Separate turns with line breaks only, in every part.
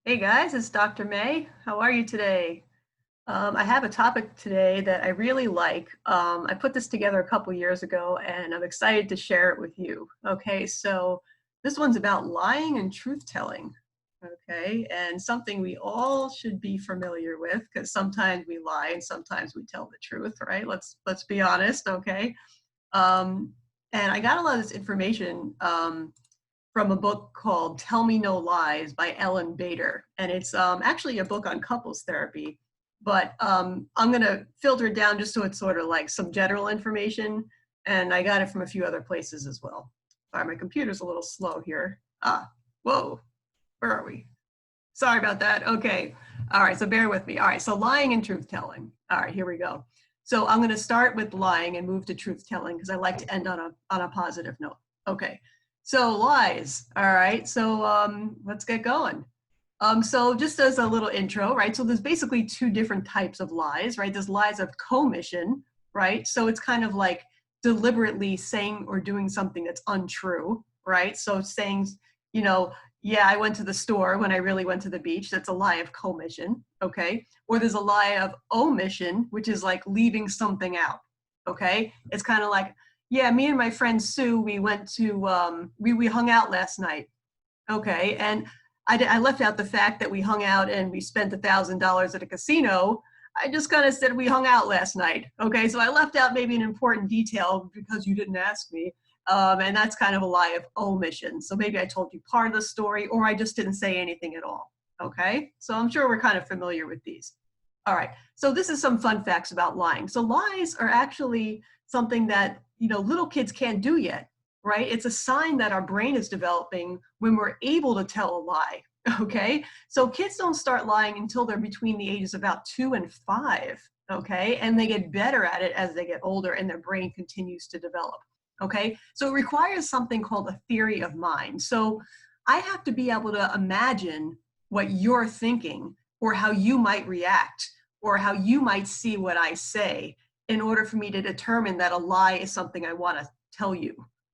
Hey guys, it's Dr. May. How are you today? I have a topic today that I really like. I put this together a couple years ago and I'm excited to share it with you. Okay, so this one's about lying and truth telling. Okay, and something we all should be familiar with because sometimes we lie and sometimes we tell the truth, right? Let's be honest, okay? Um, and I got a lot of this information from a book called Tell Me No Lies by Ellen Bader. And it's actually a book on couples therapy, but I'm going to filter it down just so it's sort of like some general information. And I got it from a few other places as well. Sorry, my computer's a little slow here. Whoa, where are we? Sorry about that. Okay. All right, so bear with me. All right, so lying and truth telling. All right, here we go. So I'm going to start with lying and move to truth telling because I like to end on a positive note. Okay. So lies. All right. So let's get going. So just as a little intro, right? So there's basically two different types of lies, right? There's lies of commission, right? So it's kind of like deliberately saying or doing something that's untrue, right? So saying, you know, yeah, I went to the store when I really went to the beach. That's a lie of commission, okay? Or there's a lie of omission, which is like leaving something out, okay? It's kind of like, yeah, me and my friend Sue, we went to, we hung out last night, okay? And I left out the fact that we hung out and we spent $1,000 at a casino. I just kind of said we hung out last night, okay? So I left out maybe an important detail because you didn't ask me. And that's kind of a lie of omission. So maybe I told you part of the story or I just didn't say anything at all, okay? So I'm sure we're kind of familiar with these. All right, so this is some fun facts about lying. So lies are actually something that, little kids can't do yet, right? It's a sign that our brain is developing when we're able to tell a lie, okay? So kids don't start lying until they're between the ages of about 2 and 5, okay? And they get better at it as they get older and their brain continues to develop, okay? So it requires something called a theory of mind. So I have to be able to imagine what you're thinking or how you might react or how you might see what I say in order for me to determine that a lie is something I want to tell you,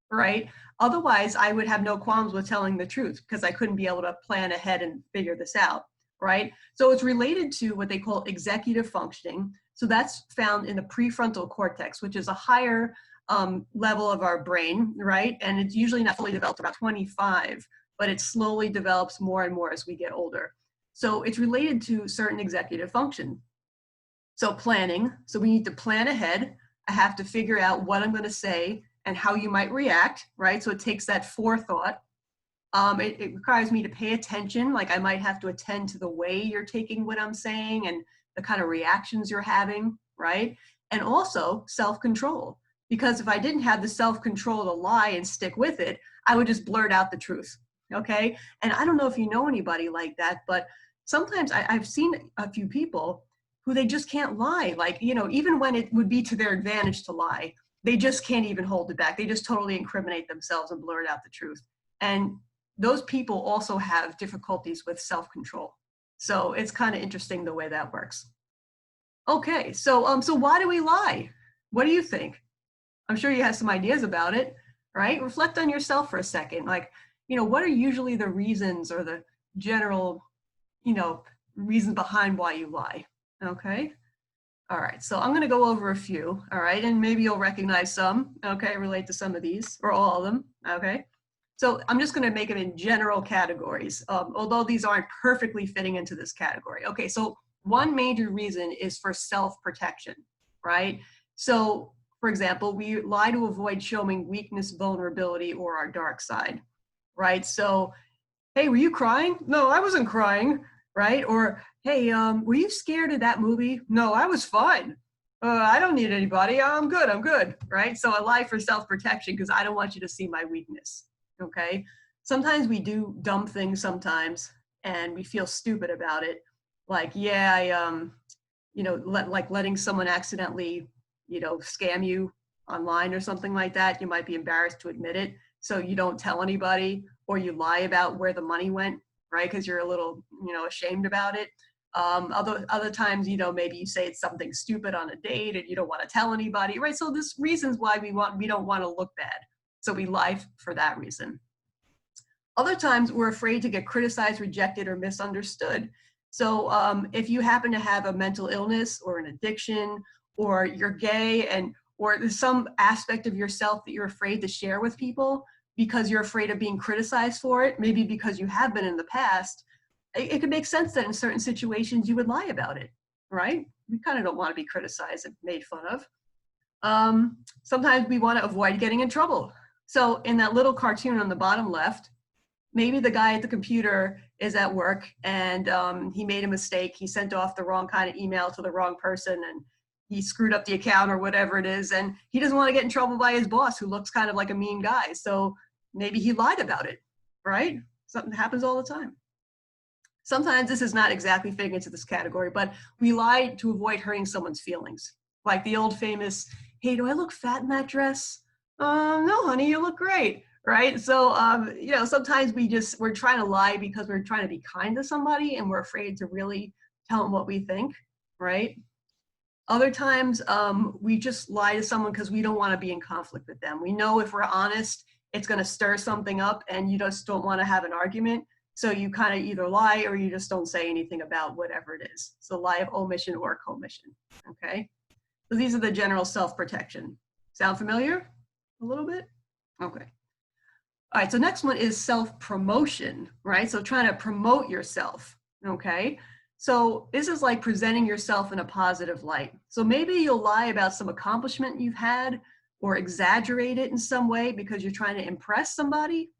right? Otherwise, I would have no qualms with telling the truth because I couldn't be able to plan ahead and figure this out, right? So it's related to what they call executive functioning. So that's found in the prefrontal cortex, which is a higher level of our brain, right? And it's usually not fully developed about 25, but it slowly develops more and more as we get older. So it's related to certain executive function. So planning, so we need to plan ahead. I have to figure out what I'm going to say and how you might react, right? So it takes that forethought. It requires me to pay attention, like I might have to attend to the way you're taking what I'm saying and the kind of reactions you're having, right? And also self-control, because if I didn't have the self-control to lie and stick with it, I would just blurt out the truth, okay? And I don't know if you know anybody like that, but sometimes I've seen a few people who they just can't lie. Like, even when it would be to their advantage to lie, they just can't even hold it back. They just totally incriminate themselves and blurt out the truth. And those people also have difficulties with self-control. So it's kind of interesting the way that works. Okay, so why do we lie? What do you think? I'm sure you have some ideas about it, right? Reflect on yourself for a second. Like, what are usually the reasons or the general, you know, reasons behind why you lie? Okay. All right, so I'm going to go over a few, all right, and maybe you'll recognize some, okay, relate to some of these, or all of them, okay? So I'm just going to make them in general categories, although these aren't perfectly fitting into this category. Okay, so one major reason is for self-protection, right? So, for example, we lie to avoid showing weakness, vulnerability, or our dark side, right? So, hey, were you crying? No, I wasn't crying, right? Or, hey, were you scared of that movie? No, I was fine. I don't need anybody. I'm good, right? So I lie for self-protection because I don't want you to see my weakness, okay? Sometimes we do dumb things sometimes and we feel stupid about it. Like, yeah, like letting someone accidentally, scam you online or something like that. You might be embarrassed to admit it. So you don't tell anybody or you lie about where the money went, right? Because you're a little, ashamed about it. Other times, maybe you say it's something stupid on a date and you don't want to tell anybody, right? So there's reasons why we don't want to look bad. So we lie for that reason. Other times we're afraid to get criticized, rejected, or misunderstood. So if you happen to have a mental illness or an addiction, or you're gay, or there's some aspect of yourself that you're afraid to share with people because you're afraid of being criticized for it, maybe because you have been in the past, it could make sense that in certain situations you would lie about it, right? We kind of don't want to be criticized and made fun of. Sometimes we want to avoid getting in trouble. So in that little cartoon on the bottom left, maybe the guy at the computer is at work and he made a mistake. He sent off the wrong kind of email to the wrong person and he screwed up the account or whatever it is. And he doesn't want to get in trouble by his boss who looks kind of like a mean guy. So maybe he lied about it, right? Something happens all the time. Sometimes this is not exactly fitting into this category, but we lie to avoid hurting someone's feelings. Like the old famous, hey, do I look fat in that dress? No, honey, you look great, right? So, sometimes we're trying to lie because we're trying to be kind to somebody and we're afraid to really tell them what we think, right? Other times we just lie to someone because we don't want to be in conflict with them. We know if we're honest, it's going to stir something up and you just don't want to have an argument. So you kind of either lie or you just don't say anything about whatever it is. So lie of omission or commission, okay? So these are the general self-protection. Sound familiar a little bit? Okay. All right, so next one is self-promotion, right? So trying to promote yourself, okay? So this is like presenting yourself in a positive light. So maybe you'll lie about some accomplishment you've had or exaggerate it in some way because you're trying to impress somebody,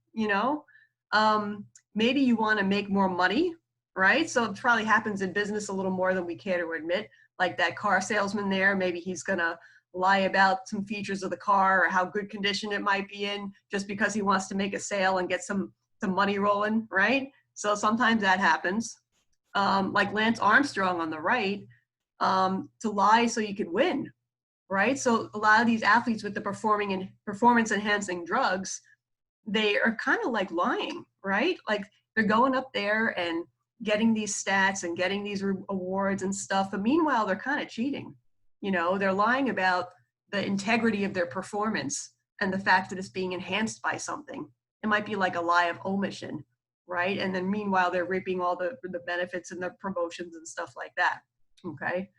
Maybe you want to make more money, right? So it probably happens in business a little more than we care to admit. Like that car salesman there, maybe he's going to lie about some features of the car or how good condition it might be in just because he wants to make a sale and get some money rolling, right? So sometimes that happens. Like Lance Armstrong on the right, to lie so you could win, right? So a lot of these athletes with the performance enhancing drugs, they are kind of like lying, right? Like they're going up there and getting these stats and getting these awards and stuff. But meanwhile, they're kind of cheating. They're lying about the integrity of their performance and the fact that it's being enhanced by something. It might be like a lie of omission, right? And then meanwhile, they're reaping all the benefits and the promotions and stuff like that, okay?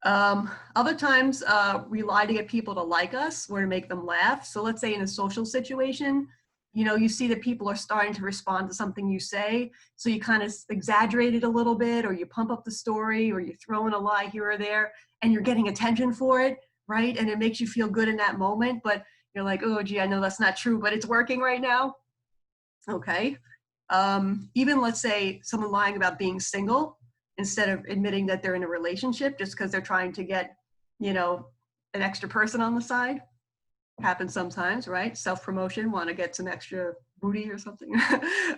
Other times we lie to get people to like us or to make them laugh. So let's say in a social situation, you see that people are starting to respond to something you say. So you kind of exaggerate it a little bit, or you pump up the story, or you throw in a lie here or there, and you're getting attention for it, right? And it makes you feel good in that moment, but you're like, oh, gee, I know that's not true, but it's working right now. Okay. Even let's say someone lying about being single instead of admitting that they're in a relationship just because they're trying to get, an extra person on the side. Happens sometimes, right? Self-promotion, want to get some extra booty or something.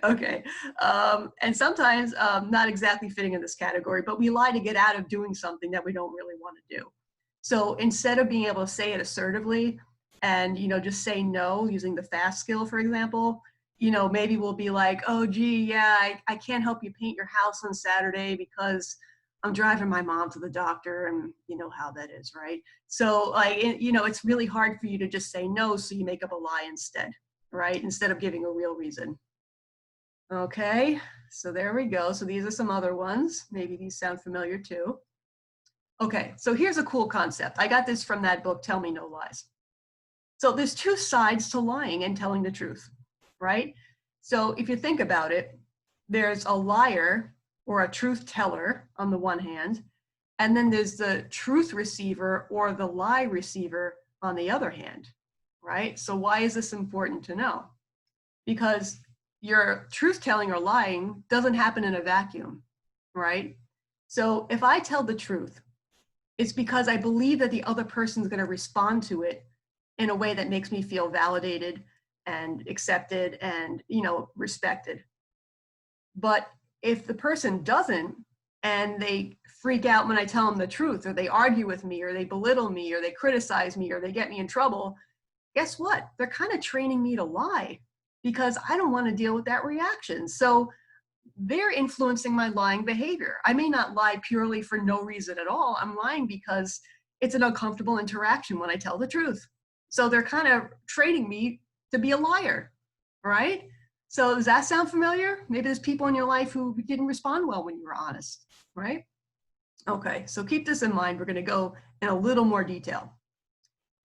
Okay. And sometimes not exactly fitting in this category, but we lie to get out of doing something that we don't really want to do. So instead of being able to say it assertively and, just say no using the FAST skill, for example, maybe we'll be like, oh, gee, yeah, I can't help you paint your house on Saturday because I'm driving my mom to the doctor, and you know how that is, right? So like, it's really hard for you to just say no, so you make up a lie instead, right? Instead of giving a real reason. Okay, so there we go. So these are some other ones. Maybe these sound familiar too. Okay, so here's a cool concept. I got this from that book, Tell Me No Lies. So there's two sides to lying and telling the truth, right? So if you think about it, there's a liar or a truth teller on the one hand, and then there's the truth receiver or the lie receiver on the other hand, right? So why is this important to know? Because your truth telling or lying doesn't happen in a vacuum, right? So if I tell the truth, it's because I believe that the other person's going to respond to it in a way that makes me feel validated and accepted and, respected. But if the person doesn't, and they freak out when I tell them the truth, or they argue with me, or they belittle me, or they criticize me, or they get me in trouble, guess what? They're kind of training me to lie because I don't want to deal with that reaction. So they're influencing my lying behavior. I may not lie purely for no reason at all. I'm lying because it's an uncomfortable interaction when I tell the truth. So they're kind of training me to be a liar, right? So does that sound familiar? Maybe there's people in your life who didn't respond well when you were honest, right? Okay, so keep this in mind. We're going to go in a little more detail.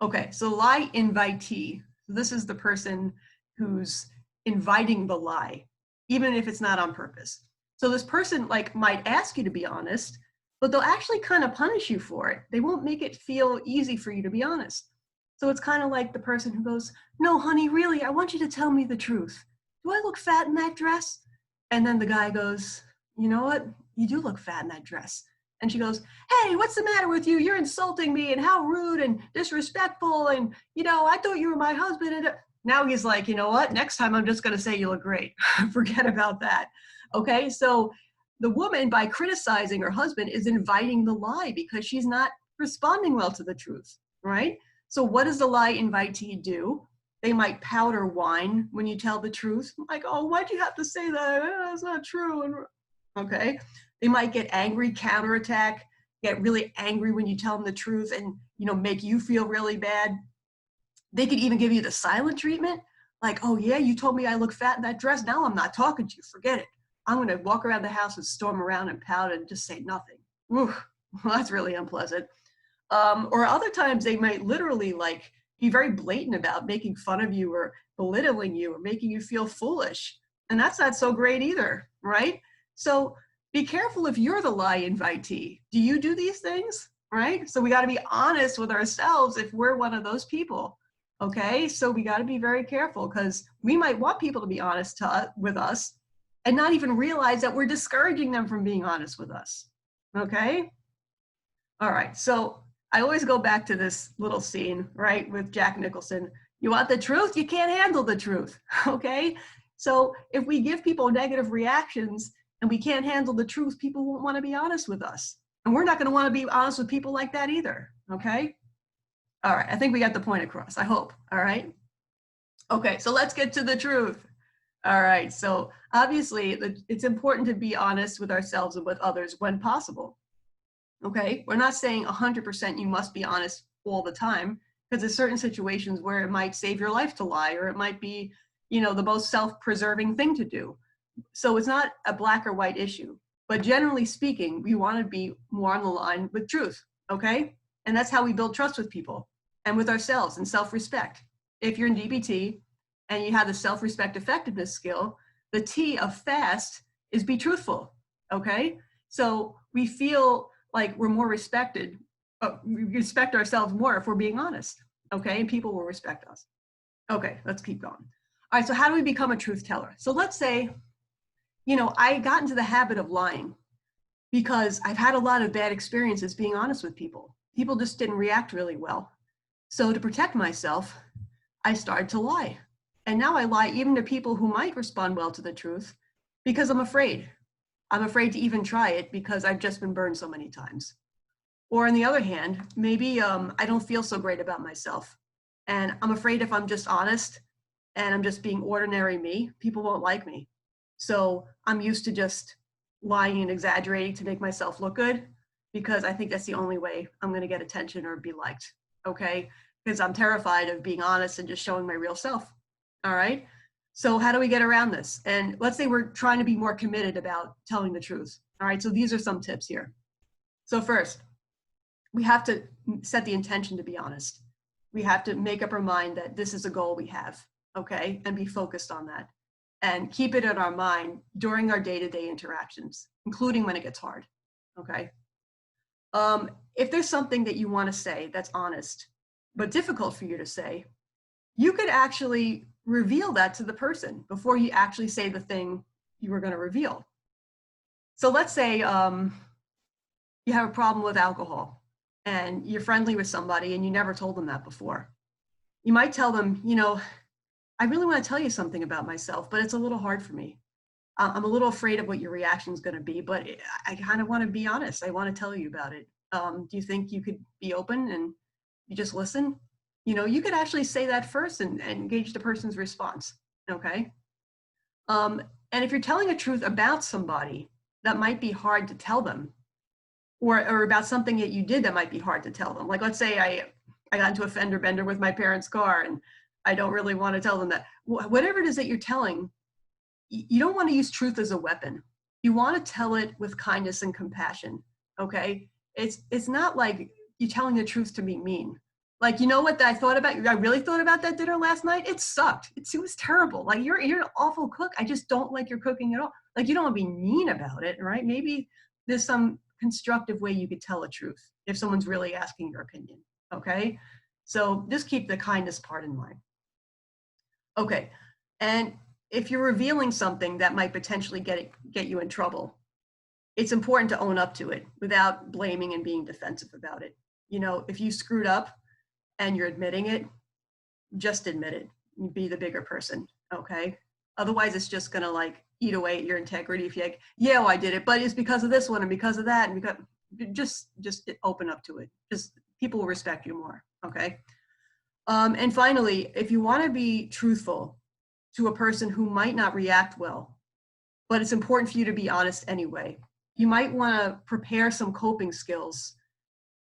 Okay, so lie invitee. This is the person who's inviting the lie, even if it's not on purpose. So this person like might ask you to be honest, but they'll actually kind of punish you for it. They won't make it feel easy for you to be honest. So it's kind of like the person who goes, no, honey, really, I want you to tell me the truth. Do I look fat in that dress? And then the guy goes, you know what? You do look fat in that dress. And she goes, hey, what's the matter with you? You're insulting me, and how rude and disrespectful. And, you know, I thought you were my husband. And now he's like, you know what? Next time I'm just going to say you look great. Forget about that. Okay. So the woman, by criticizing her husband, is inviting the lie because she's not responding well to the truth. Right. So what does the lie invitee do? They might pout or whine when you tell the truth. Like, oh, why'd you have to say that? That's not true. And okay. They might get angry, counterattack, get really angry when you tell them the truth and, you know, make you feel really bad. They could even give you the silent treatment. Like, oh yeah, you told me I look fat in that dress. Now I'm not talking to you. Forget it. I'm going to walk around the house and storm around and pout and just say nothing. Ooh, well, that's really unpleasant. Or other times they might literally like be very blatant about making fun of you or belittling you or making you feel foolish. And that's not so great either, right? So be careful if you're the lie invitee. Do you do these things, right? So we got to be honest with ourselves if we're one of those people, okay? So we got to be very careful because we might want people to be honest with us and not even realize that we're discouraging them from being honest with us, okay? All right, so I always go back to this little scene, right, with Jack Nicholson. You want the truth? You can't handle the truth, okay? So if we give people negative reactions and we can't handle the truth, people won't want to be honest with us. And we're not going to want to be honest with people like that either, okay? All right, I think we got the point across, I hope, all right? Okay, so let's get to the truth. All right, so obviously it's important to be honest with ourselves and with others when possible. Okay, we're not saying 100% you must be honest all the time, because there's certain situations where it might save your life to lie, or it might be, you know, the most self-preserving thing to do. So it's not a black or white issue, but generally speaking, we want to be more on the line with truth, okay? And that's how we build trust with people and with ourselves and self-respect. If you're in DBT and you have the self-respect effectiveness skill, the T of FAST is be truthful, okay? So we feel like we're more respected, we respect ourselves more if we're being honest, okay? And people will respect us. Okay, let's keep going. All right, so how do we become a truth teller? So let's say, you know, I got into the habit of lying because I've had a lot of bad experiences being honest with people. People just didn't react really well. So to protect myself, I started to lie. And now I lie even to people who might respond well to the truth because I'm afraid. I'm afraid to even try it because I've just been burned so many times. Or on the other hand, maybe I don't feel so great about myself. And I'm afraid if I'm just honest and I'm just being ordinary me, people won't like me. So I'm used to just lying and exaggerating to make myself look good because I think that's the only way I'm going to get attention or be liked, okay? Because I'm terrified of being honest and just showing my real self, all right? So how do we get around this? And let's say we're trying to be more committed about telling the truth. All right, so these are some tips here. So first, we have to set the intention to be honest. We have to make up our mind that this is a goal we have, okay? And be focused on that. And keep it in our mind during our day-to-day interactions, including when it gets hard, okay? If there's something that you want to say that's honest, but difficult for you to say, you could actually reveal that to the person before you actually say the thing you were going to reveal. So let's say you have a problem with alcohol and you're friendly with somebody and you never told them that before. You might tell them, you know, I really want to tell you something about myself, but it's a little hard for me. I'm a little afraid of what your reaction is going to be, but I kind of want to be honest. I want to tell you about it. Do you think you could be open and you just listen? You know, you could actually say that first and engage the person's response, okay? And if you're telling a truth about somebody, that might be hard to tell them, or about something that you did that might be hard to tell them. Like, let's say I got into a fender bender with my parents' car and I don't really want to tell them that. Whatever it is that you're telling, you don't want to use truth as a weapon. You want to tell it with kindness and compassion. Okay. It's not like you telling the truth to be mean. Like, you know what I thought about you? I really thought about that dinner last night. It sucked. It was terrible. Like, you're an awful cook. I just don't like your cooking at all. Like, you don't want to be mean about it, right? Maybe there's some constructive way you could tell the truth if someone's really asking your opinion. Okay. So just keep the kindness part in mind. Okay. And if you're revealing something that might potentially get you in trouble, it's important to own up to it without blaming and being defensive about it. You know, if you screwed up and you're admitting it, just admit it. Be the bigger person, okay? Otherwise, it's just gonna like eat away at your integrity if you're like, yeah, well, I did it, but it's because of this one and because of that, and because just open up to it. Just people will respect you more, okay? And finally, if you want to be truthful to a person who might not react well, but it's important for you to be honest anyway, you might want to prepare some coping skills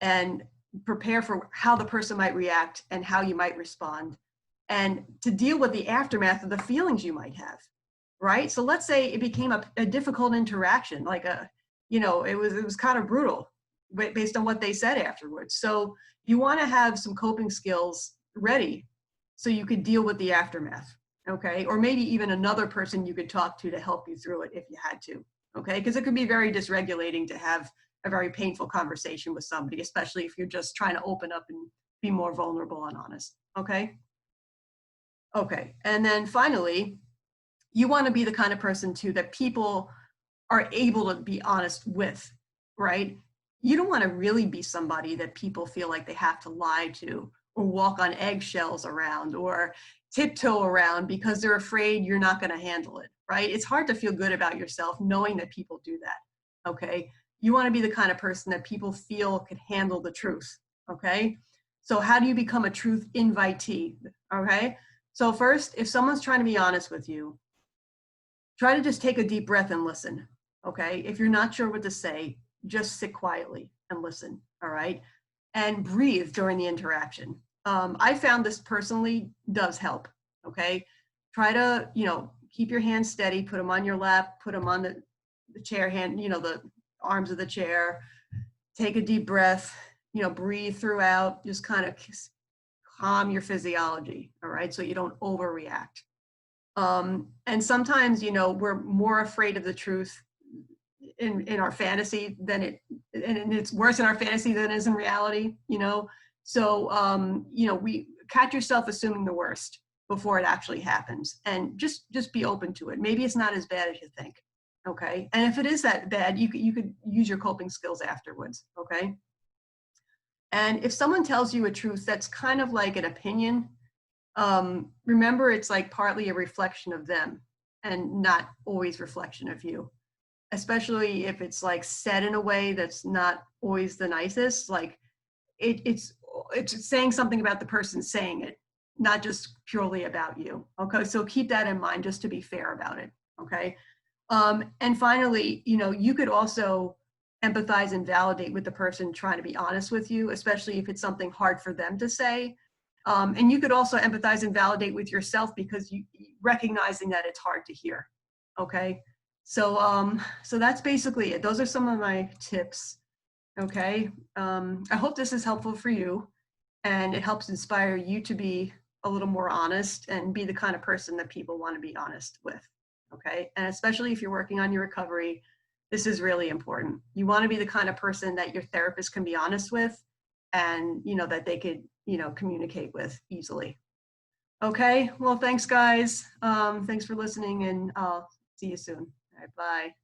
and prepare for how the person might react and how you might respond, and to deal with the aftermath of the feelings you might have, right? So let's say it became a difficult interaction, like it was kind of brutal based on what they said afterwards. So you want to have some coping skills ready so you could deal with the aftermath, okay? Or maybe even another person you could talk to help you through it if you had to, okay? Because it could be very dysregulating to have a very painful conversation with somebody, especially if you're just trying to open up and be more vulnerable and honest, okay? Okay, and then finally, you want to be the kind of person too that people are able to be honest with, right? You don't want to really be somebody that people feel like they have to lie to or walk on eggshells around or tiptoe around because they're afraid you're not going to handle it, right? It's hard to feel good about yourself knowing that people do that, okay? You want to be the kind of person that people feel could handle the truth, okay? So how do you become a truth invitee, okay? So first, if someone's trying to be honest with you, try to just take a deep breath and listen, okay? If you're not sure what to say, just sit quietly and listen, all right? And breathe during the interaction. I found this personally does help, okay? Try to, keep your hands steady, put them on your lap, put them on the chair hand, the arms of the chair, take a deep breath, breathe throughout, just kind of calm your physiology, all right? So you don't overreact. And sometimes, we're more afraid of the truth in our fantasy and it's worse in our fantasy than it is in reality, So, we catch yourself assuming the worst before it actually happens, and just be open to it. Maybe it's not as bad as you think. Okay. And if it is that bad, you could use your coping skills afterwards. Okay. And if someone tells you a truth that's kind of like an opinion, remember it's like partly a reflection of them and not always reflection of you, especially if it's like said in a way that's not always the nicest. Like it's saying something about the person saying it, not just purely about you. Okay. So keep that in mind just to be fair about it. Okay. And finally, you could also empathize and validate with the person trying to be honest with you, especially if it's something hard for them to say. And you could also empathize and validate with yourself because you recognizing that it's hard to hear. Okay. So that's basically it. Those are some of my tips. Okay. I hope this is helpful for you and it helps inspire you to be a little more honest and be the kind of person that people want to be honest with. Okay. And especially if you're working on your recovery, this is really important. You want to be the kind of person that your therapist can be honest with and, that they could, communicate with easily. Okay. Well, thanks guys. Thanks for listening and I'll see you soon. All right, bye.